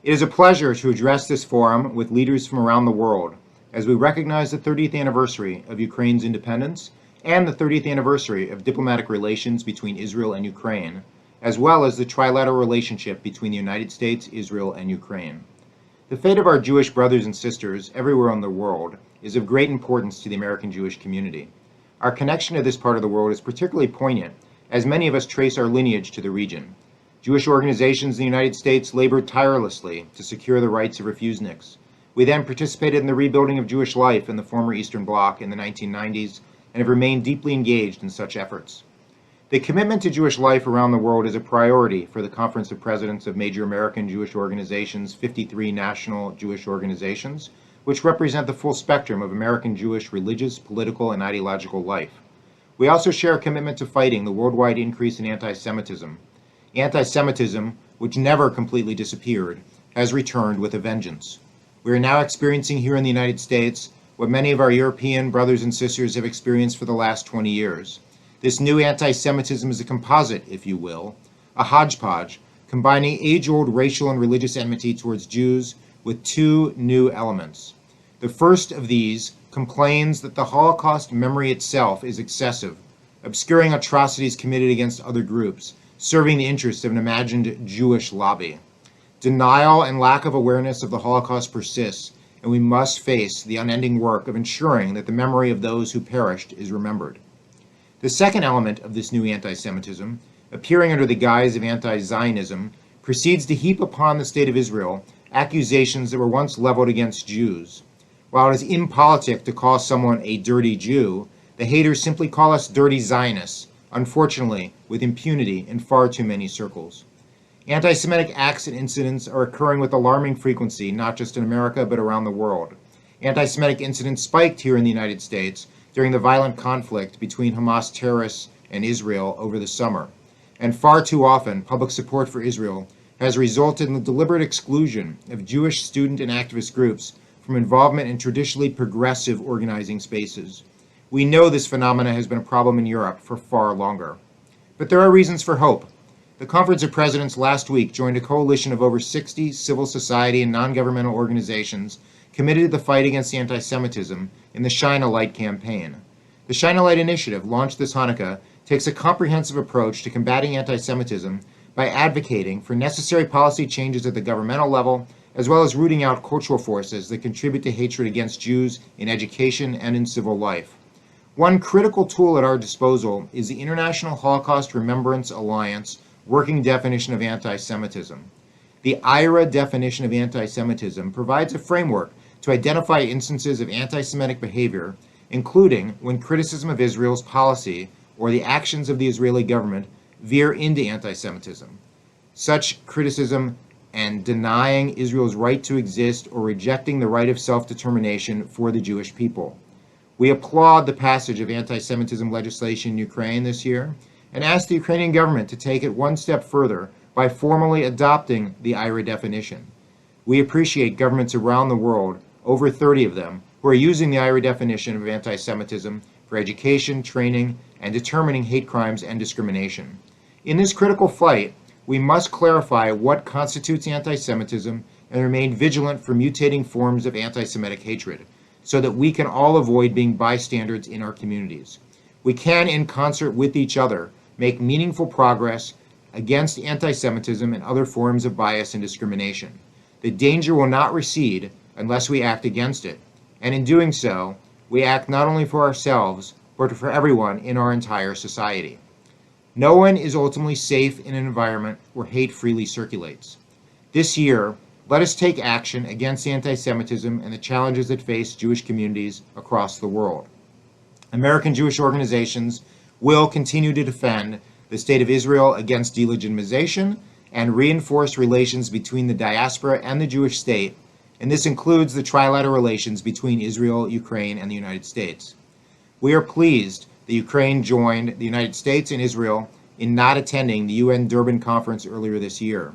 It is a pleasure to address this forum with leaders from around the world as we recognize the 30th anniversary of Ukraine's independence and the 30th anniversary of diplomatic relations between Israel and Ukraine, as well as the trilateral relationship between the United States, Israel, and Ukraine. The fate of our Jewish brothers and sisters everywhere in the world is of great importance to the American Jewish community. Our connection to this part of the world is particularly poignant, as many of us trace our lineage to the region. Jewish organizations in the United States labored tirelessly to secure the rights of refuseniks. We then participated in the rebuilding of Jewish life in the former Eastern Bloc in the 1990s and have remained deeply engaged in such efforts. The commitment to Jewish life around the world is a priority for the Conference of Presidents of Major American Jewish Organizations, 53 national Jewish organizations, which represent the full spectrum of American Jewish religious, political, and ideological life. We also share a commitment to fighting the worldwide increase in anti-Semitism. Anti-Semitism, which never completely disappeared, has returned with a vengeance. We are now experiencing here in the United States what many of our European brothers and sisters have experienced for the last 20 years. This new anti-Semitism is a composite, if you will, a hodgepodge, combining age-old racial and religious enmity towards Jews with two new elements. The first of these complains that the Holocaust memory itself is excessive, obscuring atrocities committed against other groups, serving the interests of an imagined Jewish lobby. Denial and lack of awareness of the Holocaust persists, and we must face the unending work of ensuring that the memory of those who perished is remembered. The second element of this new anti-Semitism, appearing under the guise of anti-Zionism, proceeds to heap upon the State of Israel accusations that were once leveled against Jews. While it is impolitic to call someone a dirty Jew, the haters simply call us dirty Zionists, unfortunately with impunity in far too many circles. Anti-Semitic acts and incidents are occurring with alarming frequency, not just in America, but around the world. Anti-Semitic incidents spiked here in the United States during the violent conflict between Hamas terrorists and Israel over the summer. And far too often, public support for Israel has resulted in the deliberate exclusion of Jewish student and activist groups from involvement in traditionally progressive organizing spaces. We know this phenomenon has been a problem in Europe for far longer. But there are reasons for hope. The Conference of Presidents last week joined a coalition of over 60 civil society and non-governmental organizations committed to the fight against anti-Semitism in the Shine a Light campaign. The Shine a Light initiative, launched this Hanukkah, takes a comprehensive approach to combating anti-Semitism by advocating for necessary policy changes at the governmental level, as well as rooting out cultural forces that contribute to hatred against Jews in education and in civil life. One critical tool at our disposal is the International Holocaust Remembrance Alliance working definition of anti-Semitism. The IRA definition of anti-Semitism provides a framework to identify instances of anti-Semitic behavior, including when criticism of Israel's policy or the actions of the Israeli government veer into anti-Semitism. Such criticism and denying Israel's right to exist or rejecting the right of self-determination for the Jewish people. We applaud the passage of anti-Semitism legislation in Ukraine this year and ask the Ukrainian government to take it one step further by formally adopting the IRA definition. We appreciate governments around the world, over 30 of them, who are using the IRA definition of anti-Semitism for education, training, and determining hate crimes and discrimination. In this critical fight, we must clarify what constitutes anti-Semitism and remain vigilant for mutating forms of anti-Semitic hatred, so that we can all avoid being bystanders in our communities. We can, in concert with each other, make meaningful progress against anti-Semitism and other forms of bias and discrimination. The danger will not recede unless we act against it, and in doing so, we act not only for ourselves, but for everyone in our entire society. No one is ultimately safe in an environment where hate freely circulates. This year, let us take action against anti-Semitism and the challenges that face Jewish communities across the world. American Jewish organizations will continue to defend the State of Israel against delegitimization and reinforce relations between the diaspora and the Jewish state, and this includes the trilateral relations between Israel, Ukraine, and the United States. We are pleased that Ukraine joined the United States and Israel in not attending the UN Durban conference earlier this year.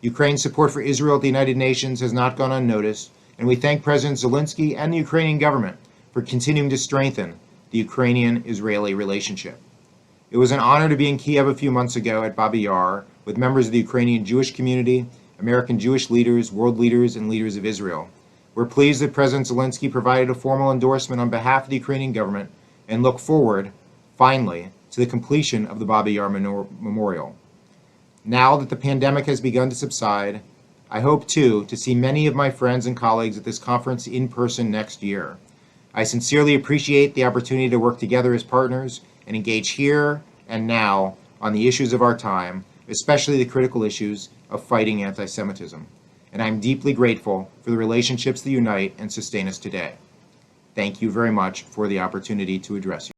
Ukraine's support for Israel at the United Nations has not gone unnoticed, and we thank President Zelensky and the Ukrainian government for continuing to strengthen the Ukrainian-Israeli relationship. It was an honor to be in Kiev a few months ago at Babi Yar with members of the Ukrainian Jewish community American Jewish leaders, world leaders, and leaders of Israel. We're pleased that President Zelensky provided a formal endorsement on behalf of the Ukrainian government and look forward, finally, to the completion of the Babi Yar Memorial. Now that the pandemic has begun to subside, I hope, too, to see many of my friends and colleagues at this conference in person next year. I sincerely appreciate the opportunity to work together as partners and engage here and now on the issues of our time, especially the critical issues of fighting anti-Semitism. And I'm deeply grateful for the relationships that unite and sustain us today. Thank you very much for the opportunity to address you.